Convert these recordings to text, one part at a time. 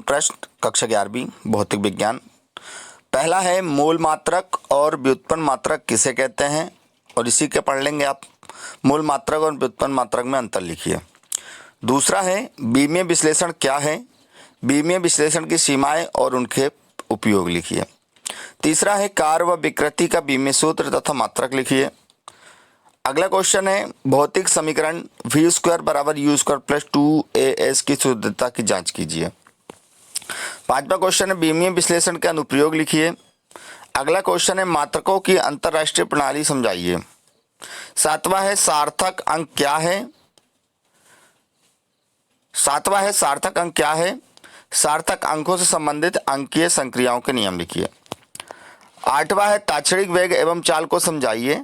प्रश्न कक्षा 11वीं भौतिक विज्ञान। पहला है मूल मात्रक और व्युत्पन्न मात्रक किसे कहते हैं, और इसी के पढ़ लेंगे आप। मूल मात्रक और व्युत्पन्न मात्रक में अंतर लिखिए। दूसरा है बीमीय विश्लेषण क्या है, बीमीय विश्लेषण की सीमाएं और उनके उपयोग लिखिए। तीसरा है कार्य व विकृति का बीमीय सूत्र तथा मात्रक लिखिए। अगला क्वेश्चन है भौतिक समीकरण v² बराबर u² प्लस 2as की शुद्धता की जांच कीजिए। पांचवा क्वेश्चन है बीमीय विश्लेषण के अनुप्रयोग लिखिए। अगला क्वेश्चन है मात्रकों की अंतरराष्ट्रीय प्रणाली समझाइए। सातवां है सार्थक अंक क्या है, सार्थक अंक क्या है, सार्थक अंकों से संबंधित अंकीय संक्रियाओं के नियम लिखिए। आठवां है ताक्षणिक वेग एवं चाल को समझाइए।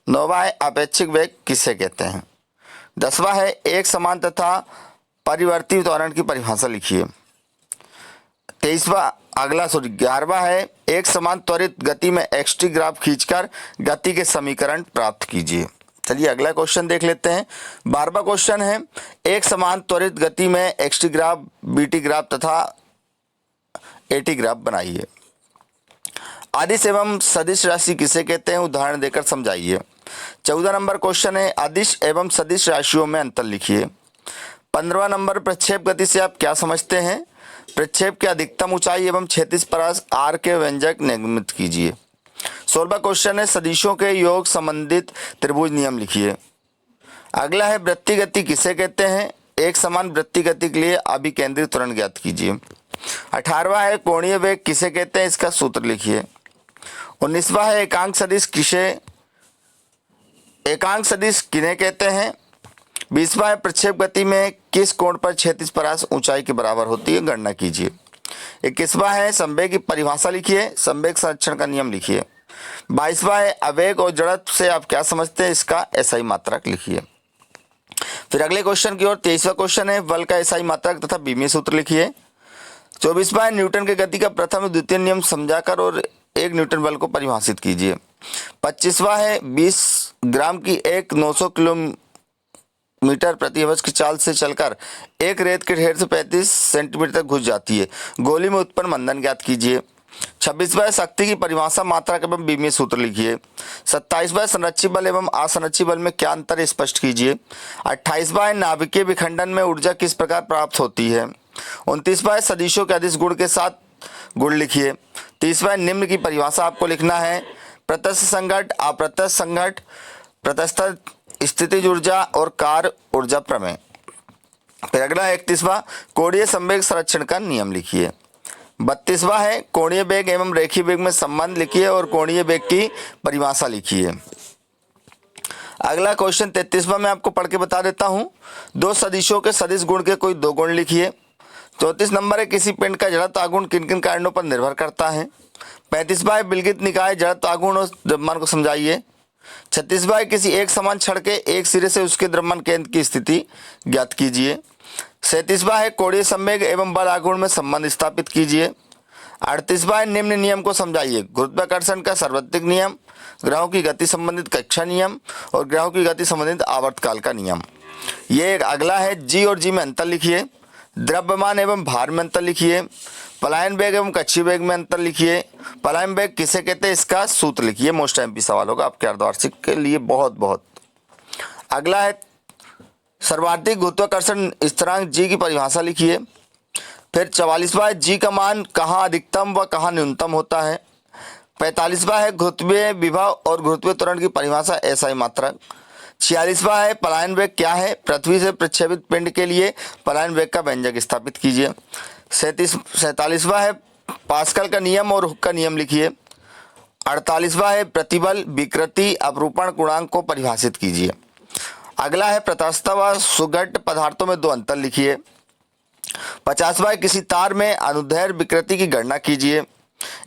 नौवां है अपेक्षिक वेग किसे कहते हैं। 10वां है एक समान तथा परिवर्ती त्वरण की परिभाषा लिखिए। 11वां है एक समान त्वरित गति में xt ग्राफ खींचकर गति के समीकरण प्राप्त कीजिए। चलिए अगला क्वेश्चन देख लेते हैं। 12वां क्वेश्चन है एक समान त्वरित गति में xt ग्राफ, bt ग्राफ तथा at ग्राफ बनाइए। अदिश एवं सदिश राशि किसे कहते हैं, उदाहरण देकर समझाइए। 14 नंबर क्वेश्चन है अदिश एवं सदिश राशियों में अंतर लिखिए। 15वां नंबर प्रक्षेप गति से आप क्या समझते हैं, प्रक्षेप की अधिकतम ऊंचाई एवं क्षैतिज परास r के व्यंजक निर्मित कीजिए। 16वां क्वेश्चन है सदिशों के योग संबंधित त्रिभुज नियम लिखिए। अगला है वृत्तीय गति किसे कहते हैं, एक समान वृत्तीय गति के लिए अभिकेंद्रित त्वरण ज्ञात कीजिए। 18वां है कोणीय वेग किसे कहते हैं, इसका सूत्र लिखिए। 19वां है एकांक सदिश किन्हें कहते हैं। 20वां है प्रक्षेप गति में किस कोण पर क्षैतिज परास ऊंचाई के बराबर होती है, गणना कीजिए। 21वां है संवेग की परिभाषा लिखिए, संवेग संरक्षण का नियम लिखिए। 22वां है आवेग और जड़त्व से आप क्या समझते हैं, इसका एसआई मात्रक लिखिए। फिर अगले क्वेश्चन की ओर 23वां क्वेश्चन है बल का एसआई मात्रक तथा बीमीय सूत्र लिखिए। 24वां है न्यूटन के गति का प्रथम और द्वितीय नियम समझाकर और एक न्यूटन बल को परिभाषित कीजिए। 25वां है 20 ग्राम की एक 900 किलोमीटर प्रति आवर्ष की चाल से चलकर एक रेत के ढेर से 35 सेंटीमीटर तक घुस जाती है, गोली में उत्पन्न मंदन ज्ञात कीजिए। 26वां शक्ति की परिभाषा, मात्रक एवं बीमीय सूत्र लिखिए। 27वां संरक्षित बल एवं असंरक्षित बल में क्या अंतर है, स्पष्ट कीजिए। 28वां नाभिकीय विखंडन में ऊर्जा किस प्रकार प्राप्त होती है। 29वां सदिशों के अदिश गुण के साथ गुण लिखिए। 30वां निम्न की परिभाषा आपको लिखना है, प्रत्यक्ष संघट, अप्रत्यक्ष संघट, प्रत्यक्ष स्थितिज ऊर्जा और कार्य ऊर्जा प्रमेय। फिर अगला 31वां कोणीय संवेग संरक्षण का नियम लिखिए। 32वां है कोणीय वेग एवं रेखीय वेग में संबंध लिखिए और कोणीय वेग की परिभाषा लिखिए। अगला क्वेश्चन 33वां मैं आपको पढ़ के बता देता हूं। दो सदिशों के सदिश गुण के कोई दो गुण लिखिए। 34 नंबर है किसी पिंड का जड़त्व आघूर्ण किन किन कारणों पर निर्भर करता है। 35वां है विलगित निकाय जड़त्व आघूर्ण और द्रव्यमान को समझाइए। 36वां है किसी एक समान छड़ के एक सिरे से उसके द्रव्यमान केंद्र की स्थिति ज्ञात कीजिए। 37वां है कोणीय संवेग एवं बल आघूर्ण में संबंध स्थापित कीजिए। 38वां है निम्न नियम को समझाइए, गुरुत्वाकर्षण का सार्वत्रिक नियम, ग्रहों की गति संबंधित कक्षा नियम और ग्रहों की गति संबंधित आवर्तकाल का नियम। ये अगला है जी और जी में अंतर लिखिए। द्रव्यमान एवं भार में अंतर लिखिए। पलायन वेग एवं कक्षीय वेग में अंतर लिखिए। पलायन वेग किसे कहते हैं, इसका सूत्र लिखिए। मोस्ट एमपी सवाल होगा आपके अर्धवार्षिक के लिए बहुत। अगला है सर्वाधिक गुरुत्वाकर्षण स्थिरांक जी की परिभाषा लिखिए। फिर 44वां है जी का मान कहाँ अधिकतम व कहाँ न्यूनतम होता है। 45वां है गुरुत्वीय विभव और गुरुत्वीय त्वरण की परिभाषा एसआई मात्रक। 46वां है पलायन वेग क्या है, पृथ्वी से प्रक्षेपित पिंड के लिए पलायन वेग का व्यंजक स्थापित कीजिए। 47वां है पास्कल का नियम और हुक का नियम लिखिए। 48वां है प्रतिबल, विकृति, अपरूपण गुणांक को परिभाषित कीजिए। अगला है प्रत्यास्थता व सुघट पदार्थों में दो अंतर लिखिए। 50वां है किसी तार में अनुदैर्ध्य विकृति की गणना कीजिए।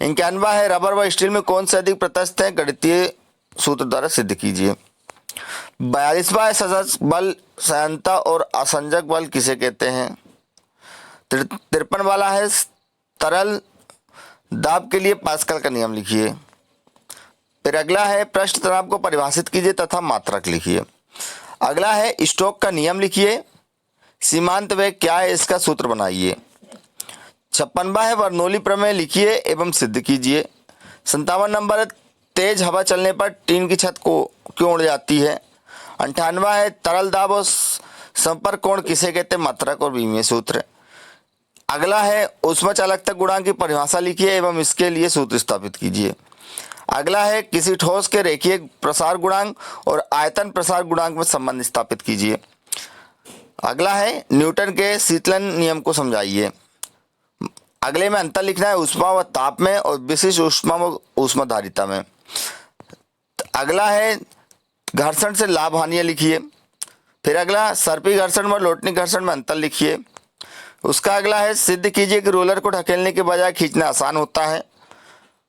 51वां है रबर व स्टील में कौन से अधिक प्रत्यास्थ है, गणितीय सूत्र द्वारा सिद्ध कीजिए। 42वां है सजग बल, संयंता और असंजक बल किसे कहते हैं। 53 वाला है तरल दाब के लिए पास्कल का नियम लिखिए। फिर अगला है पृष्ठ तनाव को परिभाषित कीजिए तथा मात्रक लिखिए। अगला है स्टोक का नियम लिखिए। सीमांत वेग क्या है, इसका सूत्र बनाइए। 56वां है बर्नौली प्रमेय लिखिए एवं सिद्ध कीजिए। 57 नंबर है तेज हवा चलने पर टीन की छत को क्यों उड़ जाती है। 58वां है तरल दाब और संपर्क कोण किसे कहते हैं, मात्रक और विमीय सूत्र। अगला है ऊष्मा चालकता गुणांक की परिभाषा लिखिए एवं इसके लिए सूत्र स्थापित कीजिए। अगला है किसी ठोस के रेखीय प्रसार गुणांक और आयतन प्रसार गुणांक में संबंध स्थापित कीजिए। अगला है न्यूटन के शीतलन नियम को समझाइए। अगले में अंतर लिखना है ऊष्मा व ताप में और विशिष्ट ऊष्मा व ऊष्माधारिता में। अगला है घर्षण से लाभ हानि लिखिए। फिर अगला सर्पी घर्षण व लोटनी घर्षण में अंतर लिखिए। उसका अगला है सिद्ध कीजिए कि रोलर को ढकेलने के बजाय खींचना आसान होता है।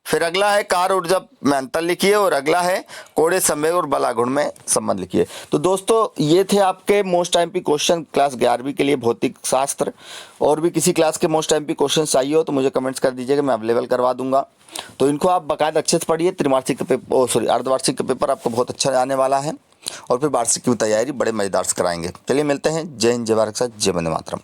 फिर अगला है कार्य ऊर्जा में अंतर लिखिए और अगला है कोणीय संवेग और बलागुण में संबंध लिखिए। तो दोस्तों ये थे आपके मोस्ट टाइम क्वेश्चन क्लास 11वीं के लिए भौतिक शास्त्र। और भी किसी क्लास के मोस्ट टाइम क्वेश्चन चाहिए हो तो मुझे कमेंट्स कर दीजिएगा, मैं अवेलेबल करवा दूंगा। तो इनको आप बाकायदा अच्छे से पढ़िए। त्रिमासिक का पेपर अर्धवार्षिक का पेपर आपको बहुत अच्छा आने वाला है और फिर वार्षिक की तैयारी बड़े मजेदार से कराएंगे। चलिए मिलते हैं। जय हिंद, जय भारत, जय वंदे मातरम।